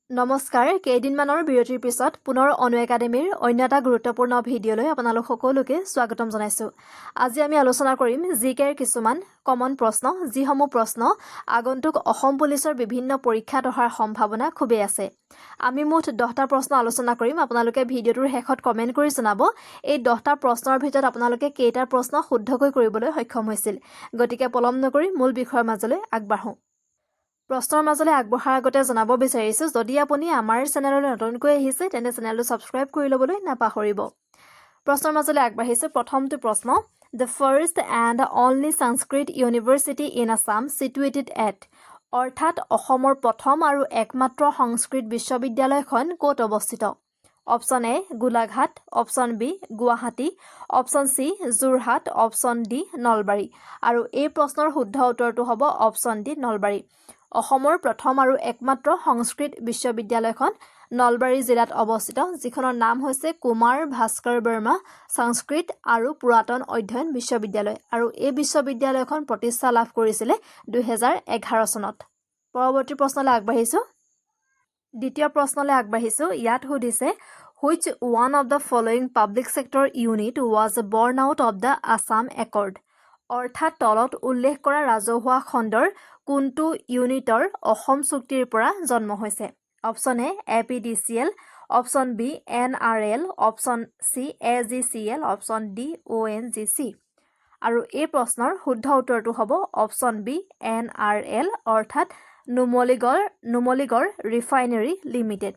নমস্কাৰ কেইদিনমানৰ বিৰতিৰ পিছত পুনৰ অনু একাডেমীৰ অন্য এটা গুৰুত্বপূৰ্ণ ভিডিঅ'লৈ আপোনালোক সকলোকে স্বাগতম জনাইছোঁ। আজি আমি আলোচনা কৰিম জিকেৰ কিছুমান কমন প্ৰশ্ন, যিসমূহ প্ৰশ্ন আগন্তুক অসম পুলিচৰ বিভিন্ন পৰীক্ষাত অহাৰ সম্ভাৱনা খুবেই আছে। আমি মুঠ 10টা প্ৰশ্ন আলোচনা কৰিম। আপোনালোকে ভিডিঅ'টোৰ শেষত কমেণ্ট কৰি জনাব এই 10টা প্ৰশ্নৰ ভিতৰত আপোনালোকে কেইটা প্ৰশ্ন শুদ্ধকৈ কৰিবলৈ সক্ষম হৈছিল। গতিকে পলম নকৰি মূল বিষয়ৰ মাজলৈ আগবাঢ়ো। প্ৰশ্নৰ মাজলৈ আগবঢ়াৰ আগতে জনাব বিচাৰিছোঁ, যদি আপুনি আমাৰ চেনেললৈ নতুনকৈ আহিছে তেন্তে চেনেলটো ছাবস্ক্ৰাইব কৰি ল'বলৈ নাপাহৰিব। প্ৰশ্নৰ মাজলৈ আগবাঢ়িছোঁ। প্ৰথমটো প্ৰশ্ন, the first and only Sanskrit university in Assam situated at, অৰ্থাৎ অসমৰ প্ৰথম আৰু একমাত্ৰ সংস্কৃত বিশ্ববিদ্যালয়খন ক'ত অৱস্থিত? Option A Golaghat, option B Guwahati, option C Jorhat, option D Nalbari. আৰু এই প্ৰশ্নৰ শুদ্ধ উত্তৰটো হ'ব অপশ্যন ডি নলবাৰী। অসমৰ প্ৰথম আৰু একমাত্ৰ সংস্কৃত বিশ্ববিদ্যালয়খন নলবাৰী জিলাত অৱস্থিত, যিখনৰ নাম হৈছে কুমাৰ ভাস্কৰ বৰ্মা সংস্কৃত আৰু পুৰাতন অধ্যয়ন বিশ্ববিদ্যালয়। আৰু এই বিশ্ববিদ্যালয়খন প্ৰতিষ্ঠা লাভ কৰিছিলে 2011 চনত। পৰৱৰ্তী প্ৰশ্নলৈ আগবাঢ়িছোঁ। দ্বিতীয় প্ৰশ্নলৈ আগবাঢ়িছোঁ। ইয়াত সুধিছে, which one of the following public sector unit was born out of the Assam accord, অৰ্থাৎ তলত উল্লেখ কৰা ৰাজহুৱা খণ্ডৰ কোনটো ইউনিটৰ অসম চুক্তিৰ পৰা জন্ম হৈছে? Option A APDCL, option B NRL, option C AGCL, option D ONGC। আৰু এই প্ৰশ্নৰ শুদ্ধ উত্তৰটো হ'ব অপশ্যন বি NRL, অৰ্থাৎ নুমলীগড় ৰিফাইনেৰী লিমিটেড।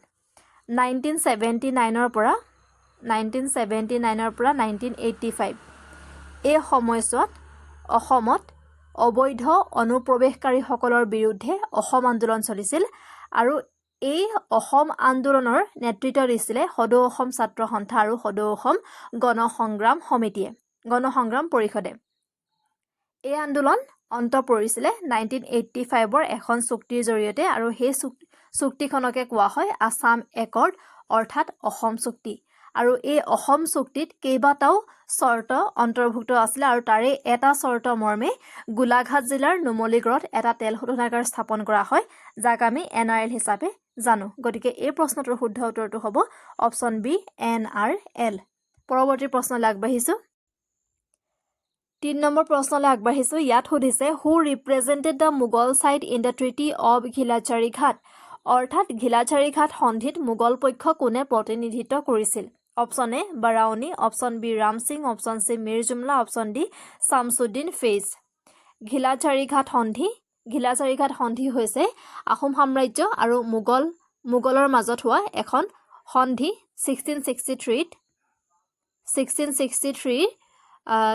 1979 পৰা 1985 এই সময়ছোৱাত অসমত অবৈধ অনুপ্ৰৱেশকাৰীসকলৰ বিৰুদ্ধে অসম আন্দোলন চলিছিল। আৰু এই অসম আন্দোলনৰ নেতৃত্ব দিছিলে সদৌ অসম ছাত্ৰ সন্থা আৰু সদৌ অসম গণসংগ্ৰাম পৰিষদে। এই আন্দোলন অন্ত পৰিছিলে 1985ৰ এখন চুক্তিৰ জৰিয়তে, আৰু সেই চুক্তিখনকে কোৱা হয় আছাম একৰ্ড, অৰ্থাৎ অসম চুক্তি। আৰু এই অসম চুক্তিত কেইবাটাও চৰ্ত অন্তৰ্ভুক্ত আছিলে, আৰু তাৰে এটা চৰ্ত মৰ্মে গোলাঘাট জিলাৰ নুমলীগড়ত এটা তেল শোধনাগাৰ স্থাপন কৰা হয়, যাক আমি NRL হিচাপে জানো। গতিকে এই প্ৰশ্নটোৰ শুদ্ধ উত্তৰটো হ'ব অপশ্যন বি NRL। পৰৱৰ্তী প্ৰশ্নলৈ আগবাঢ়িছোঁ। 3 নম্বৰ প্ৰশ্নলৈ আগবাঢ়িছোঁ। ইয়াত সুধিছে, who represented the Mughal side in the treaty of Ghilajhari Ghat, অৰ্থাৎ ঘিলাঝাৰী ঘাট সন্ধিত মোগল পক্ষ কোনে প্ৰতিনিধিত্ব কৰিছিল? Option A Baraoni, option B Ram Singh, option C Mir Jumla, option D Shamsuddin Faiz. Ghilajhari Ghat সন্ধি হৈছে আহোম সাম্ৰাজ্য আৰু মোগলৰ মাজত হোৱা এখন সন্ধি। 1663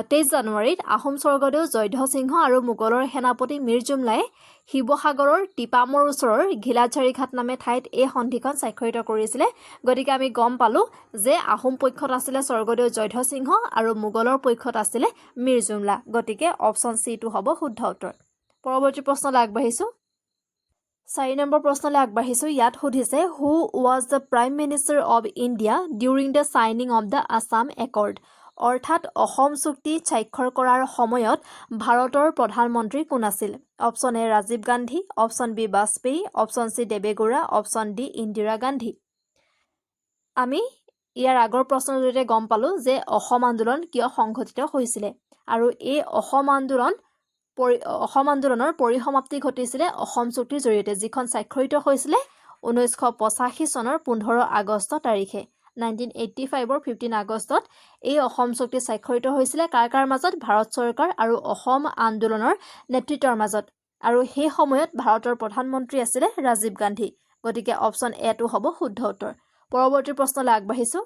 23 জানুৱাৰীত আহোম স্বৰ্গদেউ জয়ধ্বজ সিংহ আৰু মোগলৰ সেনাপতি মিৰ জুমলাই শিৱসাগৰৰ টিপামৰ ওচৰৰ ঘিলাঝাৰী ঘাট নামে ঠাইত এই সন্ধিখন স্বাক্ষৰিত কৰিছিলে। গতিকে আমি গম পালোঁ যে আহোম পক্ষত আছিলে স্বৰ্গদেউ জয়ধ্বজ সিংহ আৰু মোগলৰ পক্ষত আছিলে মিৰ জুমলা। গতিকে অপশ্যন চিটো হ'ব শুদ্ধ উত্তৰ। পৰৱৰ্তী প্ৰশ্নলৈ আগবাঢ়িছোঁ। 4 নম্বৰ প্ৰশ্নলৈ আগবাঢ়িছোঁ। ইয়াত সুধিছে, who was the prime minister of India during the signing of the Assam accord, অৰ্থাৎ অসম চুক্তি স্বাক্ষৰ কৰাৰ সময়ত ভাৰতৰ প্ৰধানমন্ত্ৰী কোন আছিল? Option A Rajiv Gandhi, option B Vajpayee, option C Deve Gowda, option D Indira Gandhi. আমি ইয়াৰ আগৰ প্ৰশ্নৰ জৰিয়তে গম পালোঁ যে অসম আন্দোলন কিয় সংঘটিত হৈছিলে, আৰু এই অসম আন্দোলনৰ পৰিসমাপ্তি ঘটিছিলে অসম চুক্তিৰ জৰিয়তে, যিখন স্বাক্ষৰিত হৈছিলে 1985 চনৰ 15 আগষ্ট তাৰিখে। 1985ৰ 15 আগষ্টত এই অসম চুক্তি স্বাক্ষৰিত হৈছিলে কাৰ মাজত? ভাৰত চৰকাৰ আৰু অসম আন্দোলনৰ নেতৃত্বৰ মাজত। আৰু সেই সময়ত ভাৰতৰ প্ৰধানমন্ত্ৰী আছিলে ৰাজীৱ গান্ধী। গতিকে অপশ্যন এটো হ'ব শুদ্ধ উত্তৰ। পৰৱৰ্তী প্ৰশ্নলৈ আগবাঢ়িছোঁ।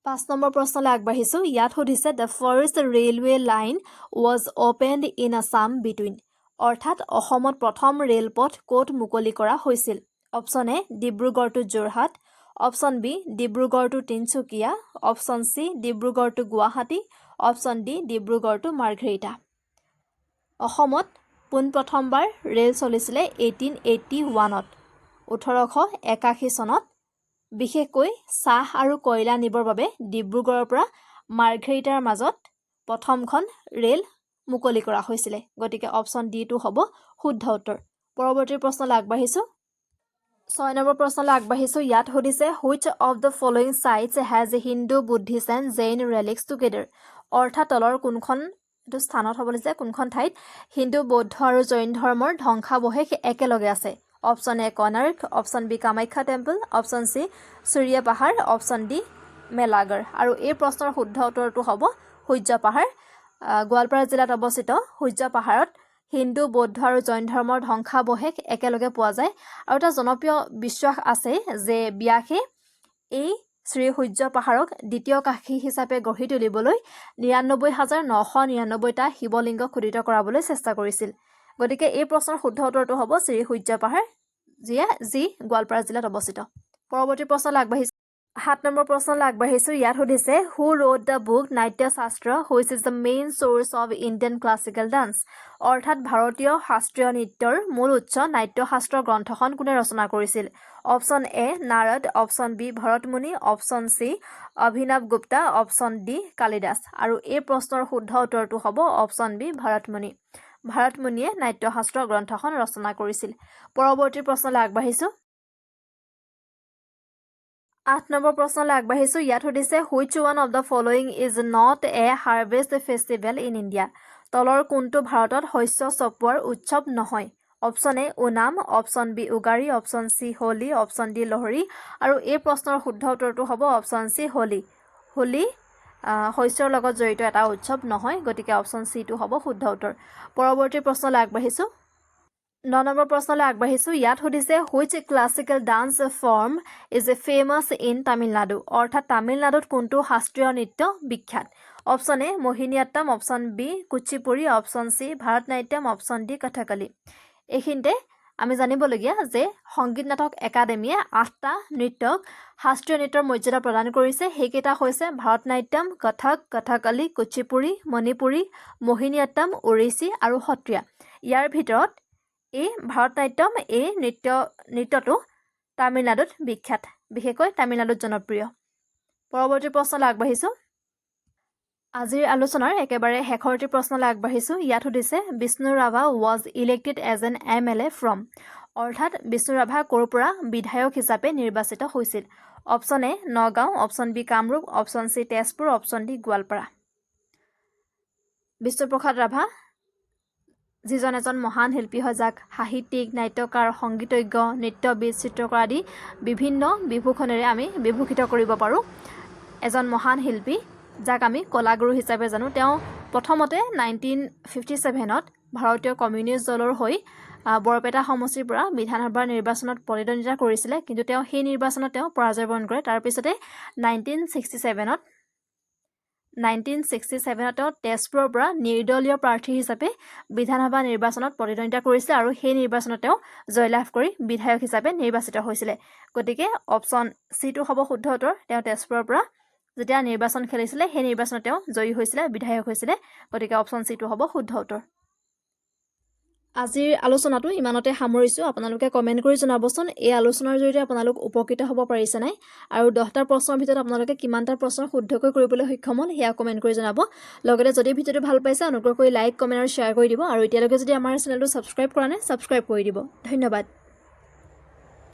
5 নম্বৰ প্ৰশ্নলৈ আগবাঢ়িছোঁ। ইয়াত সুধিছে, the first railway line was opened in Assam between, অৰ্থাৎ অসমত প্ৰথম ৰেলপথ ক'ত মুকলি কৰা হৈছিল? Option A Dibrugarh to Jorhat, option B Dibrugarh to Tinsukia, option C Dibrugarh to Guwahati, option D Dibrugarh to Margherita. অসমত পোনপ্ৰথমবাৰ ৰেল চলিছিলে 1881ত, 1881 চনত, বিশেষকৈ চাহ আৰু কয়লা নিবৰ বাবে ডিব্ৰুগড়ৰ পৰা মাৰ্ঘেৰিটাৰ মাজত প্ৰথমখন ৰেল মুকলি কৰা হৈছিলে। গতিকে অপশ্যন ডিটো হ'ব শুদ্ধ উত্তৰ। পৰৱৰ্তী প্ৰশ্নলৈ আগবাঢ়িছোঁ। 6 নম্বৰ প্ৰশ্নলৈ আগবাঢ়িছোঁ ইয়াত সুধিছে which of the following sites has Hindu, Buddhist and Jain relics together অৰ্থাৎ তলৰ কোনখন এইটো স্থানত হ'ব লাগিছে কোনখন ঠাইত হিন্দু বৌদ্ধ আৰু জৈন ধৰ্মৰ ধ্বংসাৱশেষ একেলগে আছে option A Konark option B Kamakhya temple option C Surya Pahar option D Melaghar আৰু এই প্ৰশ্নৰ শুদ্ধ উত্তৰটো হ'ব সূৰ্য পাহাৰ গোৱালপাৰা জিলাত অৱস্থিত সূৰ্য পাহাৰত হিন্দু বৌদ্ধ আৰু জৈন ধৰ্মৰ ধ্বংসাৱশেষ একেলগে পোৱা যায় আৰু এটা জনপ্ৰিয় বিশ্বাস আছে যে ব্যাসে এই শ্ৰী সূৰ্য পাহাৰক দ্বিতীয় কাশী হিচাপে গঢ়ি তুলিবলৈ ৯৯,৯৯৯টা শিৱলিংগ খোদিত কৰাবলৈ চেষ্টা কৰিছিল গতিকে এই প্ৰশ্নৰ শুদ্ধ উত্তৰটো হ'ব শ্ৰী সূৰ্য পাহাৰ যি গোৱালপাৰা জিলাত অৱস্থিত পৰৱৰ্তী প্ৰশ্নলৈ আগবাঢ়িছোঁ 7 নম্বৰ প্ৰশ্নলৈ আগবাঢ়িছোঁ ইয়াত সুধিছে হু ৰোড দ্য বুক নাট্য শাস্ত্ৰ which is the main source of Indian classical dance অৰ্থাৎ ভাৰতীয় শাস্ত্ৰীয় নৃত্যৰ মূল উৎস নাট্যশাস্ত্ৰ গ্ৰন্থখন কোনে ৰচনা কৰিছিল option A Narada option B Bharatamuni option C Abhinava Gupta option D Kalidas আৰু এই প্ৰশ্নৰ শুদ্ধ উত্তৰটো হ'ব অপশ্যন বি ভৰতমুনিয়ে নাট্যশাস্ত্ৰ গ্ৰন্থখন ৰচনা কৰিছিল পৰৱৰ্তী প্ৰশ্নলৈ আগবাঢ়িছোঁ 8 নম্বৰ প্ৰশ্নলৈ আগবাঢ়িছোঁ ইয়াত সুধিছে which one of the following is not a harvest festival in India তলৰ কোনটো ভাৰতত শস্য চপোৱাৰ উৎসৱ নহয় option A Onam option B Ugadi option C Holi option D Lohri আৰু এই প্ৰশ্নৰ শুদ্ধ উত্তৰটো হ'ব অপশ্যন চি হোলী শস্যৰ লগত জড়িত এটা উৎসৱ নহয় গতিকে অপশ্যন চিটো হ'ব শুদ্ধ উত্তৰ পৰৱৰ্তী প্ৰশ্নলৈ আগবাঢ়িছোঁ 9 নম্বৰ প্ৰশ্নলৈ আগবাঢ়িছোঁ ইয়াত সুধিছে which classical dance form is famous in Tamil Nadu অৰ্থাৎ তামিলনাডুত কোনটো শাস্ত্ৰীয় নৃত্য বিখ্যাত option A Mohiniattam option B Kuchipudi option C Bharatanatyam option D Kathakali এইখিনিতে আমি জানিবলগীয়া যে সংগীত নাটক একাডেমীয়ে 8টা নৃত্যক শাস্ত্ৰীয় নৃত্যৰ মৰ্যাদা প্ৰদান কৰিছে সেইকেইটা হৈছে ভাৰতনাট্যম কথকলি কুচিপুড়ি মণিপুৰী মোহিনীঅট্টম ওড়িশী আৰু সত্ৰীয়া ইয়াৰ ভিতৰত এই ভাৰতনাট্যম এই নৃত্যটো তামিলনাডুত বিখ্যাত বিশেষকৈ তামিলনাডুত জনপ্ৰিয় পৰৱৰ্তী প্ৰশ্নলৈ আগবাঢ়িছোঁ আজিৰ আলোচনাৰ একেবাৰে শেষৰটি প্ৰশ্নলৈ আগবাঢ়িছোঁ ইয়াত সুধিছে Vishnu Rabha was elected as an MLA from অৰ্থাৎ বিষ্ণু ৰাভা ক'ৰ পৰা বিধায়ক হিচাপে নিৰ্বাচিত হৈছিল option A Nagaon option B Kamrup option C Tezpur option D Goalpara Bishnuprasad Rabha যিজন এজন মহান শিল্পী হয় যাক সাহিত্যিক নাট্যকাৰ সংগীতজ্ঞ নৃত্যবিদ চিত্ৰকাৰ আদি বিভিন্ন বিভূষণেৰে আমি বিভূষিত কৰিব পাৰোঁ এজন মহান শিল্পী যাক আমি কলাগুৰু হিচাপে জানো তেওঁ প্ৰথমতে 1957ত ভাৰতীয় কমিউনিষ্ট দলৰ হৈ বৰপেটা সমষ্টিৰ পৰা বিধানসভাৰ নিৰ্বাচনত প্ৰতিদ্বন্দ্বিতা কৰিছিলে কিন্তু তেওঁ সেই নিৰ্বাচনত তেওঁ পৰাজয় বৰণ কৰে তাৰপিছতে 1967ত তেওঁ তেজপুৰৰ পৰা নিৰ্দলীয় প্ৰাৰ্থী হিচাপে বিধানসভা নিৰ্বাচনত প্ৰতিদ্বন্দ্বিতা কৰিছিলে আৰু সেই নিৰ্বাচনত তেওঁ জয়লাভ কৰি বিধায়ক হিচাপে নিৰ্বাচিত হৈছিলে গতিকে অপশ্যন চিটো হ'ব শুদ্ধ উত্তৰ তেওঁ তেজপুৰৰ পৰা যেতিয়া নিৰ্বাচন খেলিছিলে সেই নিৰ্বাচনত তেওঁ জয়ী হৈছিলে বিধায়ক হৈছিলে গতিকে অপশ্যন চিটো হ'ব শুদ্ধ উত্তৰ আজিৰ আলোচনাটো ইমানতে সামৰিছোঁ আপোনালোকে কমেণ্ট কৰি জনাবচোন এই আলোচনাৰ জৰিয়তে আপোনালোক উপকৃত হ'ব পাৰিছে নাই আৰু 10টা প্ৰশ্নৰ ভিতৰত আপোনালোকে কিমানটা প্ৰশ্ন শুদ্ধকৈ কৰিবলৈ সক্ষম হ'ল সেয়া কমেণ্ট কৰি জনাব লগতে যদি ভিডিঅ'টো ভাল পাইছে অনুগ্ৰহ কৰি লাইক কমেণ্ট আৰু শ্বেয়াৰ কৰি দিব আৰু এতিয়ালৈকে যদি আমাৰ চেনেলটো ছাবস্ক্ৰাইব কৰা নাই ছাবস্ক্ৰাইব কৰি দিব ধন্যবাদ